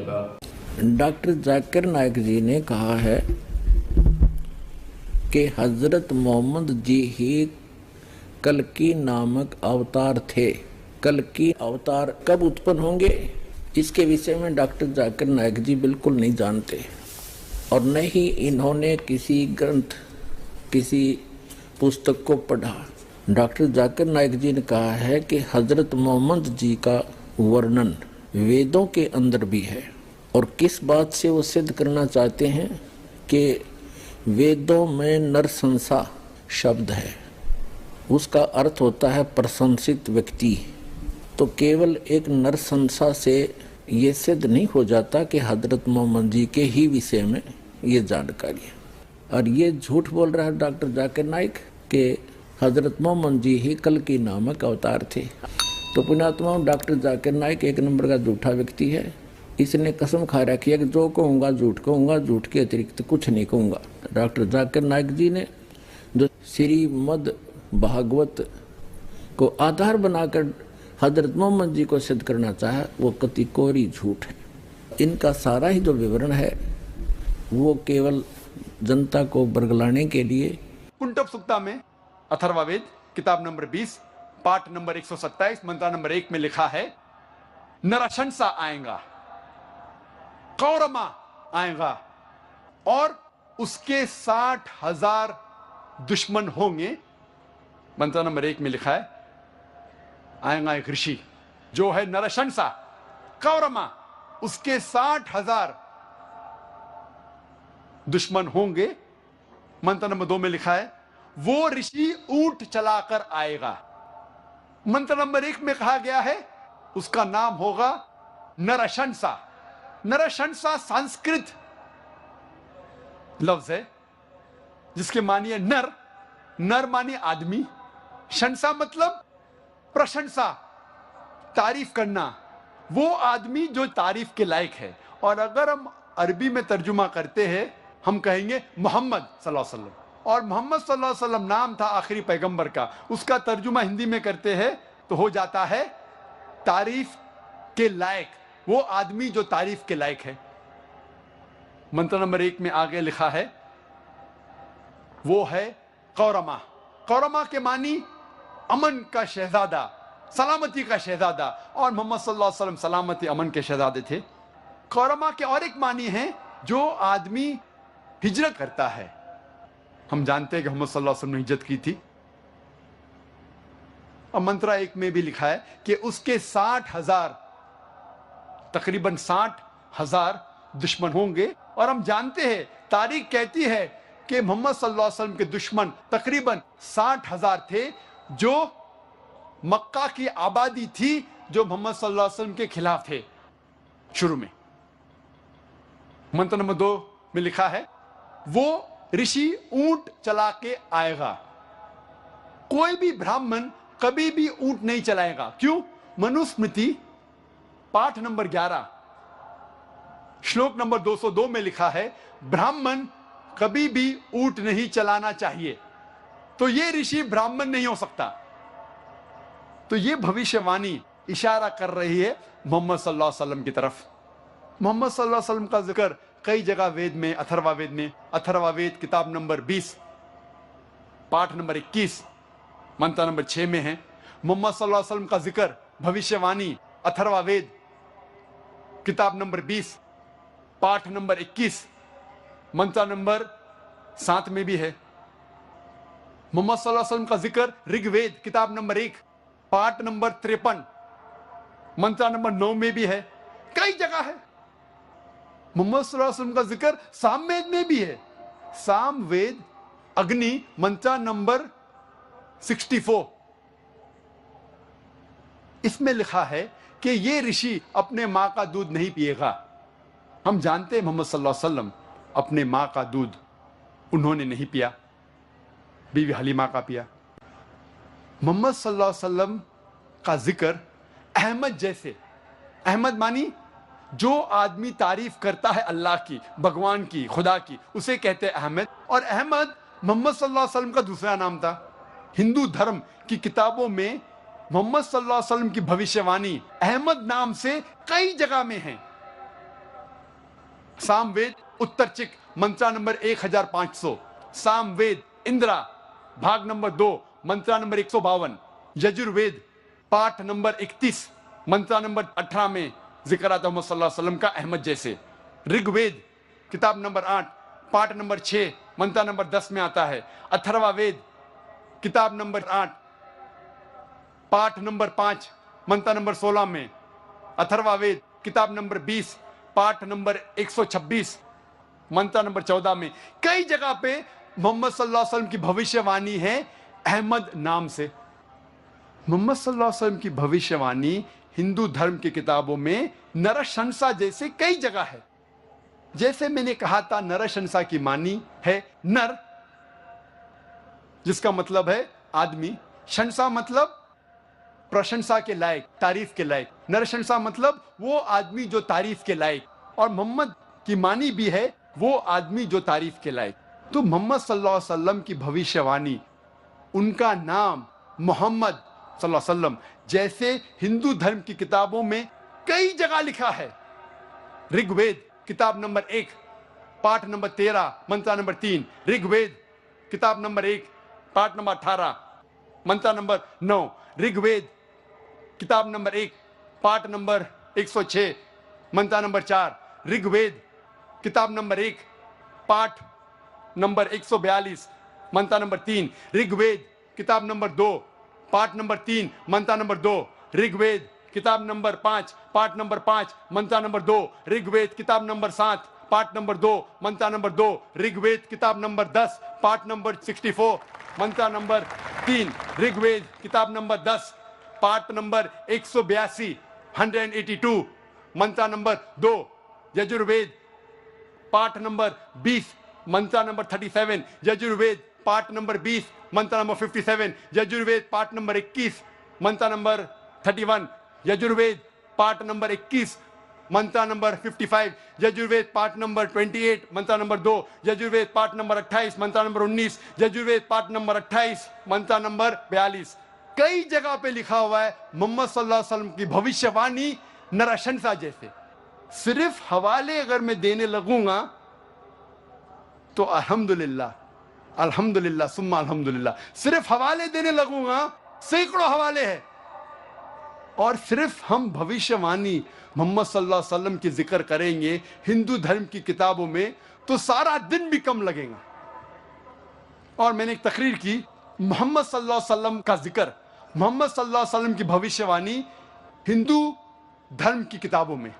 होगा। डॉक्टर जाकिर नाइक जी ने कहा है कि हजरत मोहम्मद जी ही कल्कि नामक अवतार थे। कल्कि अवतार कब उत्पन्न होंगे, इसके विषय में डॉक्टर जाकिर नाइक जी बिल्कुल नहीं जानते और न ही इन्होंने किसी ग्रंथ, किसी पुस्तक को पढ़ा। डॉक्टर जाकिर नाइक जी ने कहा है कि हजरत मोहम्मद जी का वर्णन वेदों के अंदर भी है और किस बात से वो सिद्ध करना चाहते हैं कि वेदों में नरसंसा शब्द है, उसका अर्थ होता है प्रशंसित व्यक्ति। तो केवल एक नरसंसा से ये सिद्ध नहीं हो जाता कि हजरत मोहम्मद जी के ही विषय में ये जानकारी है। और ये झूठ बोल रहा है डॉक्टर जाकिर नाइक कि हजरत मोहम्मद जी ही कल्कि नामक अवतार थे। तो पुण्यात्मा डॉक्टर जाकिर नाइक एक नंबर का झूठा व्यक्ति है। इसने कसम खा रखी है कि जो कहूँगा झूठ कहूँगा, झूठ के अतिरिक्त कुछ नहीं कहूँगा। डॉक्टर जाकिर नाइक जी ने जो श्रीमद् भागवत को आधार बनाकर हजरत मोहम्मद जी को सिद्ध करना चाहा, वो कति कोरी झूठ है। इनका सारा ही जो विवरण है वो केवल जनता को बरगलाने के लिए। कुंटप सुक्ता में अथर्ववेद किताब नंबर 20 पाठ नंबर 127 मंत्र नंबर 1 में लिखा है, नरशंसा आएगा, कौरमा आएगा और उसके 60,000 दुश्मन होंगे। मंत्र नंबर 1 में लिखा है, आएगा एक ऋषि जो है नरशंसा, कौरमा, उसके 60,000 दुश्मन होंगे। मंत्र नंबर 2 में लिखा है, वो ऋषि ऊंट चलाकर आएगा। मंत्र नंबर 1 में कहा गया है उसका नाम होगा नरशंसा। नरशंसा संस्कृत लफ्ज है जिसके मानिए नर, नर मानिए आदमी, शंसा मतलब प्रशंसा, तारीफ करना, वो आदमी जो तारीफ के लायक है। और अगर हम अरबी में तर्जुमा करते हैं हम कहेंगे मोहम्मद सल्लल्लाहु अलैहि वसल्लम, और मोहम्मद सल्लल्लाहु अलैहि वसल्लम नाम था आखिरी पैगंबर का, उसका तर्जुमा हिंदी में करते हैं तो हो जाता है तारीफ के लायक, वो आदमी जो तारीफ के लायक है। मंत्र नंबर 1 में आगे लिखा है वो है कौरमा। कौरमा के मानी अमन का शहजादा, सलामती का शहजादा, और मोहम्मद सल्लल्लाहु अलैहि वसल्लम सलामती अमन के शहजादे थे। कौरमा के और एक मानी है जो आदमी हिजरत करता है। हम जानते हैं कि मोहम्मद सल्लल्लाहु अलैहि वसल्लम ने हिजरत की थी। और मंत्र 1 में भी लिखा है कि उसके 60,000, तकरीबन 60,000 दुश्मन होंगे। और हम जानते हैं, तारीख कहती है कि मोहम्मद सल्लल्लाहु अलैहि वसल्लम के दुश्मन तकरीबन 60,000 थे, जो मक्का की आबादी थी जो मोहम्मद सल्लल्लाहु अलैहि वसल्लम के खिलाफ थे शुरू में। मंत्र नंबर 2 में लिखा है वो ऋषि ऊंट चला के आएगा। कोई भी ब्राह्मण कभी भी ऊंट नहीं चलाएगा। क्यों? मनुस्मृति पाठ नंबर 11 श्लोक नंबर 202 में लिखा है, ब्राह्मण कभी भी ऊंट नहीं चलाना चाहिए। तो ये ऋषि ब्राह्मण नहीं हो सकता। तो ये भविष्यवाणी इशारा कर रही है मोहम्मद सल्लल्लाहु अलैहि वसल्लम की तरफ। मोहम्मद सल्लल्लाहु अलैहि वसल्लम का जिक्र कई जगह वेद में, अथर्ववेद में, अथर्ववेद किताब नंबर 20 पाठ नंबर 21 मंत्र नंबर 6 में है। मोहम्मद सल्लल्लाहु अलैहि वसल्लम का जिक्र भविष्यवाणी अथर्ववेद किताब नंबर 20 पाठ नंबर 21 मंत्र नंबर 7 में भी है। मोहम्मद सल्लल्लाहु अलैहि वसल्लम का जिक्र ऋग्वेद किताब नंबर 1 पाठ नंबर 53 मंत्र नंबर 9 में भी है। कई जगह है। मोहम्मद सल्लल्लाहु अलैहि वसल्लम का जिक्र सामवेद में भी है। सामवेद अग्नि मंत्र नंबर 64, इसमें लिखा है कि ये ऋषि अपने मां का दूध नहीं पिएगा। हम जानते हैं मोहम्मद सल्लल्लाहु अलैहि वसल्लम अपने मां का दूध उन्होंने नहीं पिया, बीवी हलीमा का पिया। मोहम्मद सल्लल्लाहु अलैहि वसल्लम का जिक्र अहमद जैसे, अहमद मानी जो आदमी तारीफ करता है अल्लाह की, भगवान की, खुदा की, उसे कहते हैं अहमद। और अहमद मोहम्मद सल्लल्लाहु अलैहि वसल्लम का दूसरा नाम था। हिंदू धर्म की किताबों में मोहम्मद सल्लल्लाहु अलैहि वसल्लम की भविष्यवाणी अहमद नाम से कई जगह में है। सामवेद उत्तर चिक मंत्रा नंबर 1500, सामवेद इंद्रा भाग नंबर 2 मंत्रा नंबर 152, यजुर्वेद पाठ नंबर 31 मंत्रा नंबर 18 में जिक्र आता है मोहम्मद सल्लल्लाहु अलैहि वसल्लम का अहमद जैसे। ऋग्वेद किताब नंबर 8 पाठ नंबर 6 मंत्रा नंबर 10 में आता है। अथर्ववेद किताब नंबर 8 पाठ नंबर 5 मंत्रा नंबर 16 में। अथर्ववेद किताब नंबर 20 पाठ नंबर 126 मंत्रा नंबर 14 में। कई जगह पे मोहम्मद सल्लल्लाहु अलैहि वसल्लम की भविष्यवाणी है अहमद नाम से। मोहम्मद सल्लल्लाहु अलैहि वसल्लम की भविष्यवाणी हिंदू धर्म की किताबों में नरशंसा जैसे कई जगह है। जैसे मैंने कहा था, नरशंसा की मानी है नर, जिसका मतलब है आदमी। शंसा मतलब प्रशंसा के लायक, तारीफ के लायक। नरशंसा मतलब वो आदमी जो तारीफ के लायक, और मोहम्मद की मानी भी है वो आदमी जो तारीफ के लायक। तो मोहम्मद सल्लल्लाहु अलैहि वसल्लम की भविष्यवाणी, उनका नाम मोहम्मद सल्लल्लाहु अलैहि वसल्लम जैसे हिंदू धर्म की किताबों में कई जगह लिखा है। ऋग्वेद किताब नंबर 1 पाठ नंबर 13 मंत्रा नंबर 3, ऋग्वेद किताब नंबर 1 पाठ नंबर 18 मंत्रा नंबर 9, ऋग्वेद किताब नंबर 1 पाठ नंबर 106 मंत्रा नंबर 4, ऋग्वेद किताब नंबर 1 पाठ नंबर 142 मंत्रा नंबर 3, ऋग्वेद किताब नंबर 2 पाठ नंबर 3 मंत्रा नंबर 2, ऋग्वेद किताब नंबर 5 पाठ नंबर 5 मंत्रा नंबर 2, ऋग्वेद किताब नंबर 7 पाठ नंबर 2 मंत्रा नंबर 2, ऋग्वेद किताब नंबर 10 पाठ नंबर 64 मंत्रा नंबर 3, ऋग्वेद किताब नंबर 10 पाठ नंबर 182 182 मंत्रा नंबर 2, यजुर्वेद पाठ नंबर 20 मंत्रा नंबर 37, यजुर्वेद पाठ नंबर 20 मंत्रा नंबर 57, यजुर्वेद पाठ नंबर 21 मंत्रा नंबर 31, यजुर्वेद पाठ नंबर 21 मंत्रा नंबर 55, यजुर्वेद पाठ नंबर 28 मंत्रा नंबर 2, यजुर्वेद पाठ नंबर 28 मंत्रा नंबर 19, यजुर्वेद पाठ नंबर 28 मंत्रा नंबर 42। कई जगह पे लिखा हुआ है मोहम्मद सल्लल्लाहु अलैहि वसल्लम की भविष्यवाणी नरशंसा जैसे। सिर्फ हवाले अगर मैं देने लगूंगा तो अल्हम्दुलिल्लाह अल्हम्दुलिल्लाह सुम्मा अल्हम्दुलिल्लाह, सिर्फ हवाले देने लगूंगा सैकड़ों हवाले हैं। और सिर्फ हम भविष्यवाणी मोहम्मद सल्लल्लाहु अलैहि वसल्लम की जिक्र करेंगे हिंदू धर्म की किताबों में तो सारा दिन भी कम लगेगा। और मैंने एक तकरीर की, मोहम्मद सल्लल्लाहु अलैहि वसल्लम का जिक्र, मोहम्मद सल्लल्लाहु अलैहि वसल्लम की भविष्यवाणी हिंदू धर्म की किताबों में,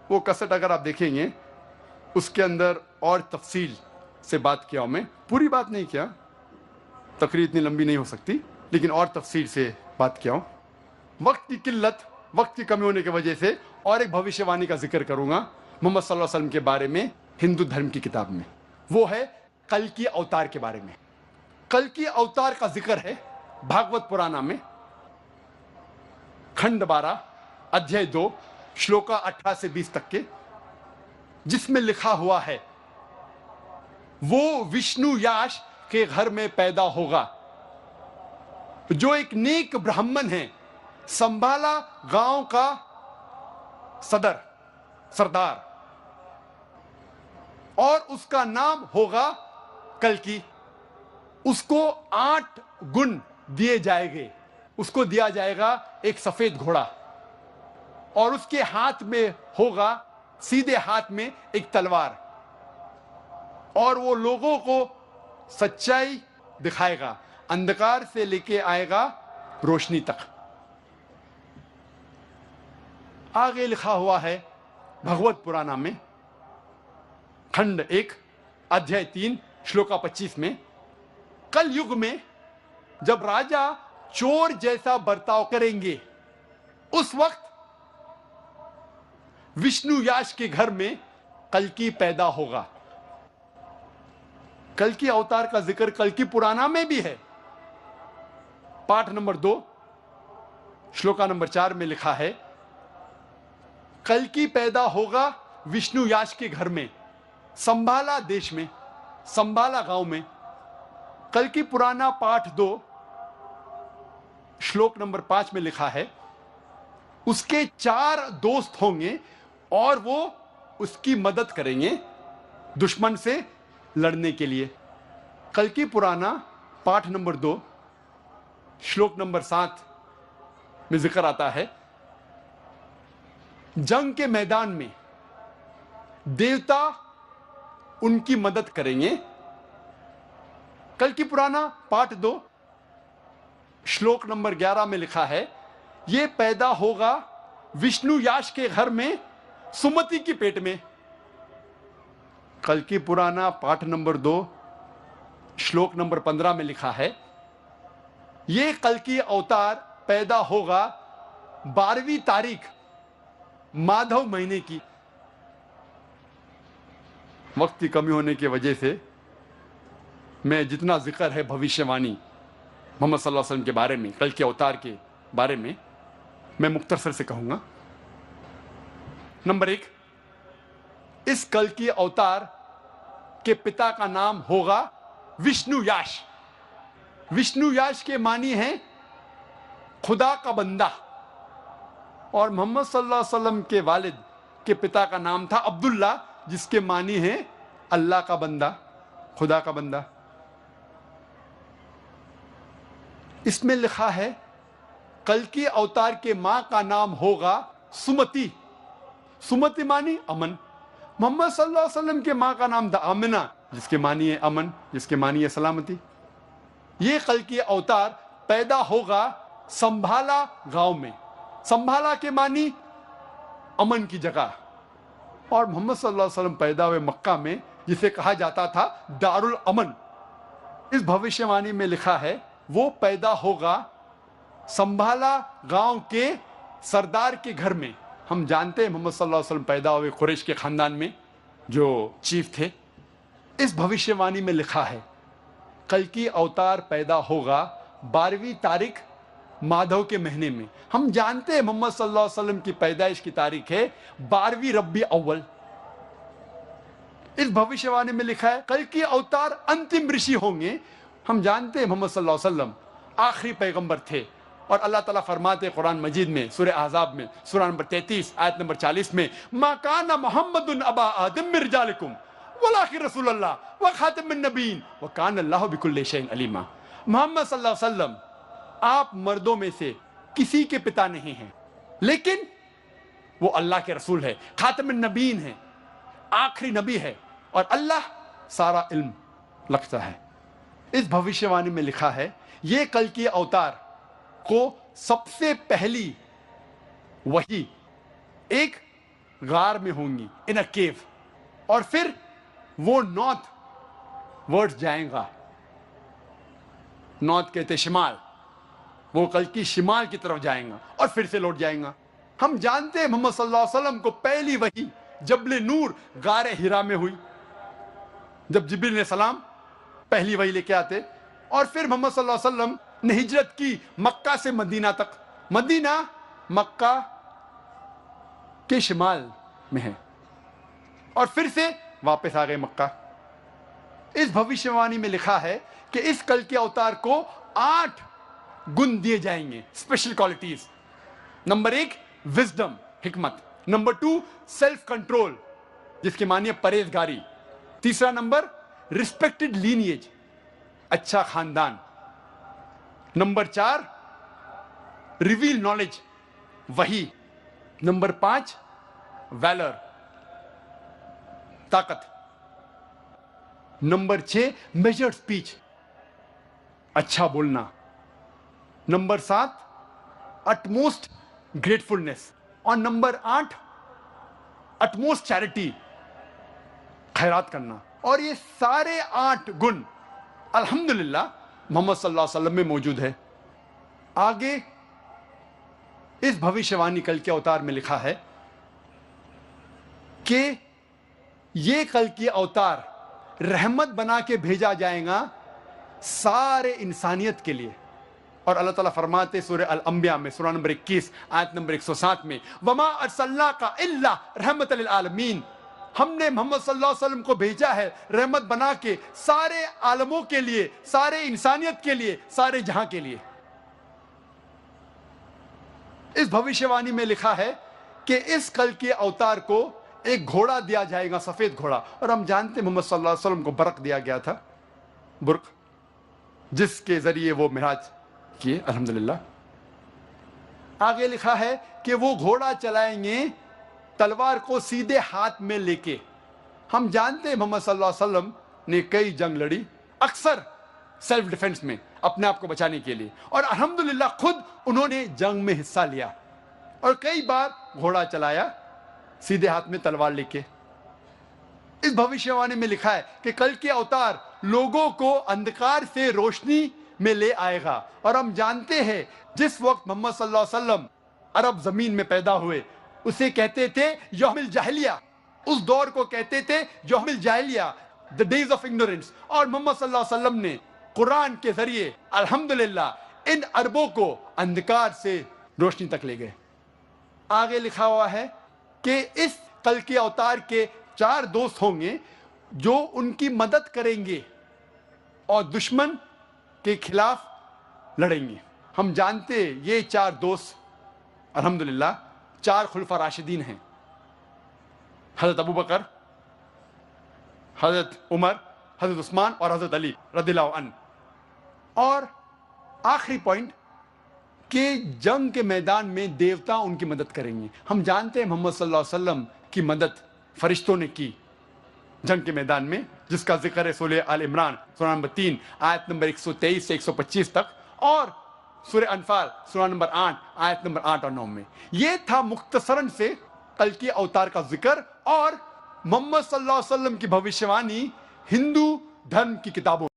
वो कसट अगर आप देखेंगे उसके अंदर और तफसील से बात किया हूं। मैं पूरी बात नहीं किया, तकरीर इतनी लंबी नहीं हो सकती, लेकिन और तफसील से बात किया हूं। वक्त की किल्लत, वक्त की कमी होने की वजह से और एक भविष्यवाणी का जिक्र करूंगा मोहम्मद सल्लल्लाहु अलैहि वसल्लम के बारे में हिंदू धर्म की किताब में। वो है कल की अवतार के बारे में। कल की अवतार का जिक्र है भागवत पुराण में खंड 12 अध्याय 2 श्लोका 18 से 20 तक के, जिसमें लिखा हुआ है वो विष्णु याश के घर में पैदा होगा जो एक नेक ब्राह्मण है, संभाला गांव का सरदार, और उसका नाम होगा कल्कि। उसको 8 गुण दिए जाएंगे। उसको दिया जाएगा एक सफेद घोड़ा, और उसके हाथ में होगा, सीधे हाथ में एक तलवार, और वो लोगों को सच्चाई दिखाएगा, अंधकार से लेके आएगा रोशनी तक। आगे लिखा हुआ है भगवत पुराण में खंड 1 अध्याय 3 श्लोका 25 में, कल युग में जब राजा चोर जैसा बर्ताव करेंगे उस वक्त विष्णु याश के घर में कल्कि पैदा होगा। कल्कि अवतार का जिक्र कल्कि पुराना में भी है। पाठ नंबर 2 श्लोका नंबर 4 में लिखा है कल्कि पैदा होगा विष्णु याश के घर में, संभाला देश में, संभाला गांव में। कल्कि पुराना पाठ 2 श्लोक नंबर 5 में लिखा है उसके 4 दोस्त होंगे और वो उसकी मदद करेंगे दुश्मन से लड़ने के लिए। कल्कि पुराना पाठ नंबर 2 श्लोक नंबर 7 में जिक्र आता है, जंग के मैदान में देवता उनकी मदद करेंगे। कल्कि पुराना पाठ 2 श्लोक नंबर 11 में लिखा है, यह पैदा होगा विष्णु याश के घर में सुमति की पेट में। कल्कि पुराना पाठ नंबर 2 श्लोक नंबर 15 में लिखा है, यह कल्कि अवतार पैदा होगा 12वीं तारीख माधव महीने की। वक्त की कमी होने की वजह से मैं जितना जिक्र है भविष्यवाणी मोहम्मद सल्लल्लाहु अलैहि वसल्लम के बारे में, कल्कि अवतार के बारे में, मैं मुख्तसर से कहूंगा। नंबर 1, इस कल्कि अवतार के पिता का नाम होगा विष्णु याश। विष्णु याश के मानी हैं खुदा का बंदा, और मोहम्मद सल्लल्लाहु अलैहि वसल्लम के वालिद के पिता का नाम था अब्दुल्ला, जिसके मानी हैं अल्लाह का बंदा, खुदा का बंदा। इसमें लिखा है कल्कि अवतार के मां का नाम होगा सुमति। सुमति मानी अमन। मोहम्मद सल्लल्लाहु अलैहि वसल्लम के मां का नाम था आमिना, जिसके मानी है अमन, जिसके मानी है सलामती। ये कल्कि अवतार पैदा होगा संभाला गांव में। संभाला के मानी अमन की जगह, और मोहम्मद सल्लल्लाहु अलैहि वसल्लम पैदा हुए मक्का में, जिसे कहा जाता था दारुल अमन। इस भविष्यवाणी में लिखा है वो पैदा होगा संभाला गांव के सरदार के घर में। हम जानते हैं मोहम्मद सल्लल्लाहु अलैहि वसल्लम पैदा हुए कुरैश के खानदान में, जो चीफ थे। इस भविष्यवाणी में लिखा है कल्कि अवतार पैदा होगा 12वीं तारीख माधव के महीने में। हम जानते हैं मोहम्मद सल्लल्लाहु अलैहि वसल्लम की पैदाइश की तारीख है 12वीं रब्बी अव्वल। इस भविष्यवाणी में लिखा है कल्कि अवतार अंतिम ऋषि होंगे। हम जानते हैं मोहम्मद सल्लल्लाहु अलैहि वसल्लम आखिरी पैगंबर थे, और अल्लाह ताला फरमाते हैं कुरान मजीद में सूरह अहज़ाब में सूरह नंबर 33 आयत नंबर 40 में, मा काना मुहम्मदुन अबा आदम मिन रिजालिकुम वलाकिन रसूलुल्लाह व खातिमुन नबीन व काना अल्लाहु बिकुल्लि शैइन अलीमा। मोहम्मद सल्लल्लाहु अलैहि वसल्लम आप मर्दों में से किसी के पिता नहीं हैं, लेकिन वो अल्लाह के रसूल है, खातिमुन नबीन है, आखिरी नबी है, और अल्लाह सारा इल्म रखता है। इस भविष्यवाणी में लिखा है ये कल्कि अवतार को सबसे पहली वही एक गार में होंगी, इन अ केव, और फिर वो नॉर्थ वर्ड जाएगा। नॉर्थ कहते शिमाल, वो कल्कि शिमाल की तरफ जाएगा और फिर से लौट जाएगा। हम जानते हैं मोहम्मद सल्लल्लाहु अलैहि वसल्लम को पहली वही जबले नूर गारे हिरा में हुई, जब जिब्रील ने सलाम पहली वही लेके आते, और फिर मोहम्मद सल्लल्लाहु अलैहि वसल्लम ने हिजरत की मक्का से मदीना तक। मदीना मक्का के शिमाल में है, और फिर से वापस आ गए मक्का। इस भविष्यवाणी में लिखा है कि इस कल्कि अवतार को 8 गुण दिए जाएंगे, स्पेशल क्वालिटीज। नंबर 1 विजडम, हिकमत। नंबर 2 सेल्फ कंट्रोल, जिसके मानिए परहेजगारी। तीसरा नंबर रिस्पेक्टेड लीनिएज, अच्छा खानदान। नंबर 4 रिवील नॉलेज, वही। नंबर 5 वैलर, ताकत। नंबर 6 मेजर्ड स्पीच, अच्छा बोलना। नंबर 7 अटमोस्ट ग्रेटफुलनेस, और नंबर 8 अटमोस्ट चैरिटी, खैरात करना। और ये सारे 8 गुण अल्हम्दुलिल्लाह मोहम्मद सल्लल्लाहु अलैहि वसल्लम में मौजूद है। आगे इस भविष्यवाणी कल्कि अवतार में लिखा है कि ये कल्कि अवतार रहमत बना के भेजा जाएगा सारे इंसानियत के लिए। और अल्लाह ताला फरमाते सूरह अल-अंबिया में सूरह नंबर 21 आयत नंबर 107 में, वमा अरसलनाका इल्ला रहमतल लिल आलमीन, हमने मोहम्मद सल्लल्लाहु अलैहि वसल्लम को भेजा है रहमत बना के सारे आलमों के लिए, सारे इंसानियत के लिए, सारे जहां के लिए। इस भविष्यवाणी में लिखा है कि इस कल्कि अवतार को एक घोड़ा दिया जाएगा, सफेद घोड़ा। और हम जानते हैं मोहम्मद सल्लल्लाहु अलैहि वसल्लम को बरक दिया गया था, बुर्क, जिसके जरिए वो मिराज किए, अल्हम्दुलिल्लाह। आगे लिखा है कि वो घोड़ा चलाएंगे तलवार को सीधे हाथ में लेके। हम जानते हैं मोहम्मद सल्लल्लाहु अलैहि वसल्लम ने कई जंग लड़ी, अक्सर सेल्फ डिफेंस में, अपने आप को बचाने के लिए, और अल्हम्दुलिल्लाह खुद उन्होंने जंग में हिस्सा लिया और कई बार घोड़ा चलाया सीधे हाथ में तलवार लेके। इस भविष्यवाणी में लिखा है कि कल के अवतार लोगों को अंधकार से रोशनी में ले आएगा। और हम जानते हैं जिस वक्त मोहम्मद सल्लल्लाहु अलैहि वसल्लम अरब जमीन में पैदा हुए उसे कहते थे यौमिल जाहिलिया, उस दौर को कहते थे यौमिल जाहिलिया, द डेज ऑफ इग्नोरेंस। और मोहम्मद सल्लल्लाहु अलैहि वसल्लम ने कुरान के जरिए अल्हम्दुलिल्लाह इन अरबों को अंधकार से रोशनी तक ले गए। आगे लिखा हुआ है कि इस कल के अवतार के 4 दोस्त होंगे जो उनकी मदद करेंगे और दुश्मन के खिलाफ लड़ेंगे। हम जानते हैं ये 4 दोस्त अल्हम्दुलिल्लाह 4 खुलफा राशिदीन हैं, हजरत अबू बकर, हजरत उमर, हजरत उस्मान और हजरत अली रदियल्लाहु अन्हु। और आखिरी पॉइंट कि जंग के मैदान में देवता उनकी मदद करेंगे। हम जानते हैं मोहम्मद सल्लल्लाहु अलैहि वसल्लम की मदद फरिश्तों ने की जंग के मैदान में, जिसका जिक्र है सूरह आल इमरान सूरह नंबर 3 आयत नंबर 123 से 125 तक, और सूरह अनफाल सूरह नंबर 8 आयत नंबर 8 और 9 में। यह था मुख्तसरन से कल के अवतार का जिक्र और मोहम्मद सल्लल्लाहु अलैहि वसल्लम की भविष्यवाणी हिंदू धर्म की किताबों